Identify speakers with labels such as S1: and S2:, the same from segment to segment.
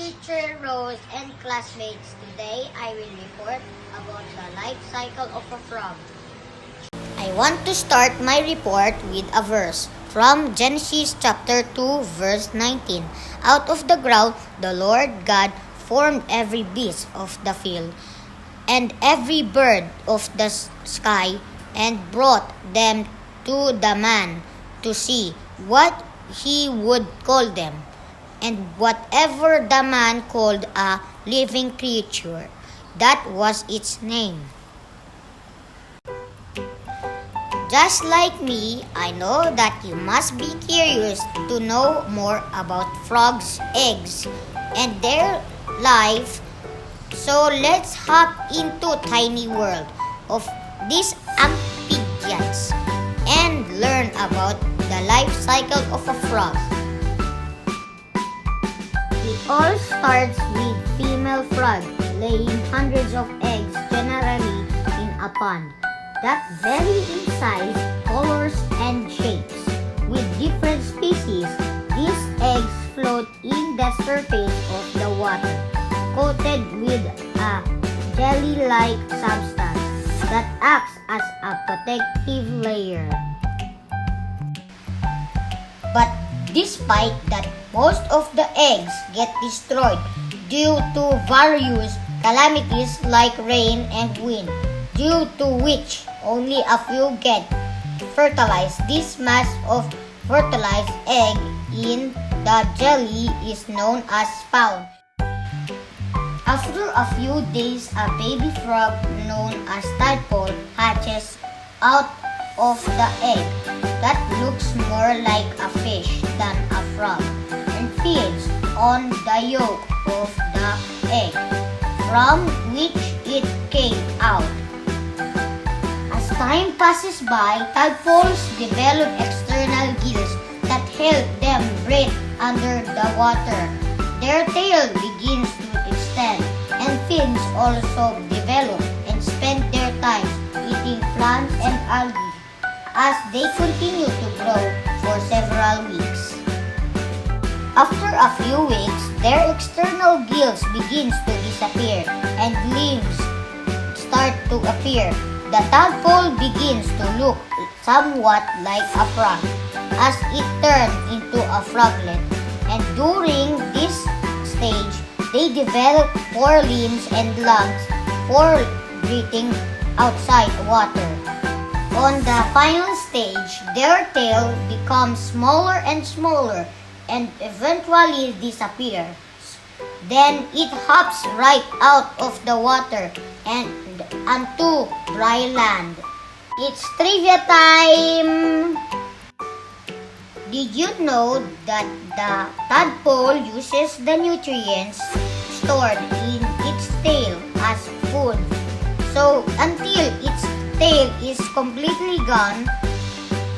S1: teacher Rose and classmates. Today I will report about the life cycle of a frog. I want to start my report with a verse from Genesis chapter 2 verse 19. Out of the ground the Lord God formed every beast of the field and every bird of the sky and brought them to the man to see what he would call them. And whatever the man called a living creature, that was its name. Just like me, I know that you must be curious to know more about frogs' eggs and their life. So let's hop into tiny world of these amphibians and learn about the life cycle of a frog. It all starts with female frog laying hundreds of eggs, generally in a pond that vary in size, colors, and shapes. With different species, these eggs float in the surface of the water, coated with a jelly-like substance that acts as a protective layer. But despite that, most of the eggs get destroyed due to various calamities like rain and wind, due to which only a few get fertilized. This mass of fertilized egg in the jelly is known as spawn. After a few days, a baby frog known as tadpole hatches out of the egg that looks more like a fish than a frog and feeds on the yolk of the egg from which it came out. As time passes by, tadpoles develop external gills that help them breathe under the water. Their tail begins to extend and fins also develop and spend their time eating plants and algae as they continue to grow for several weeks. After a few weeks, their external gills begins to disappear and leaves start to appear. The tadpole begins to look somewhat like a frog as it turns into a froglet, and during this stage, they develop 4 limbs and lungs for breathing outside water. On the final stage, their tail becomes smaller and smaller and eventually disappears. Then it hops right out of the water and onto dry land. It's trivia time! Did you know that the tadpole uses the nutrients stored in its tail as food? So until its tail is completely gone,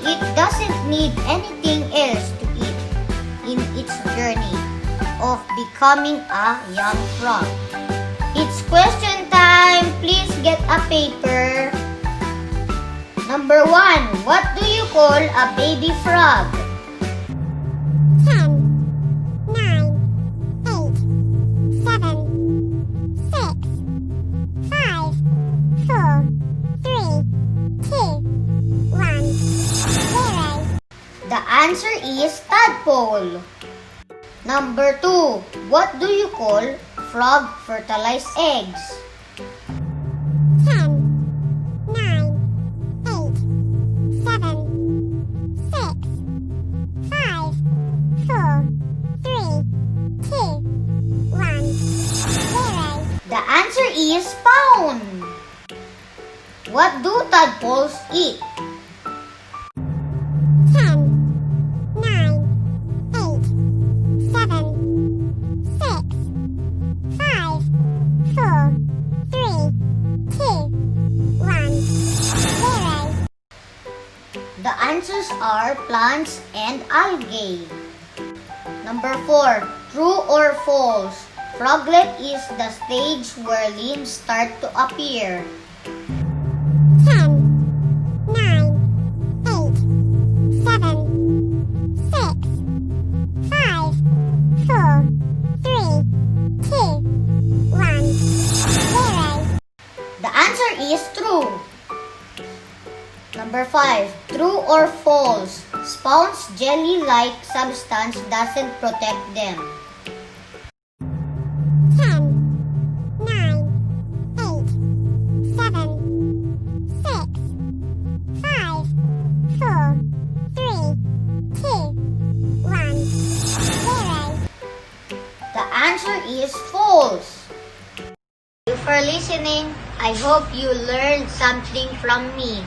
S1: it doesn't need anything else to eat in its journey of becoming a young frog. It's question time! Please get a paper. Number 1. What do you call a baby frog?
S2: 10, 9, 8, 7, 6, 5, 4, 3, 2, 1, 0.
S1: The answer is tadpole. Number 2. What do you call frog fertilized eggs?
S2: 10, 9, 8, 7, 6, 5, 4, 3, 2, 1, 0.
S1: The answer is spawn. What do tadpoles eat?
S2: 10, 9, 8, 7, 6, 5, 4, 3, 2, 1, 0.
S1: The answers are plants and algae. Number 4. True or false? Froglet is the stage where limbs start to appear.
S2: 10, 9, 8, 7, 6, 5, 4, 3,
S1: Number 5. True or false? Sponge jelly-like substance doesn't protect them.
S2: 10, 9, 8, 7, 6, 5, 4, 3, 2, 1, 0.
S1: The answer is false. Thank you for listening. I hope you learned something from me.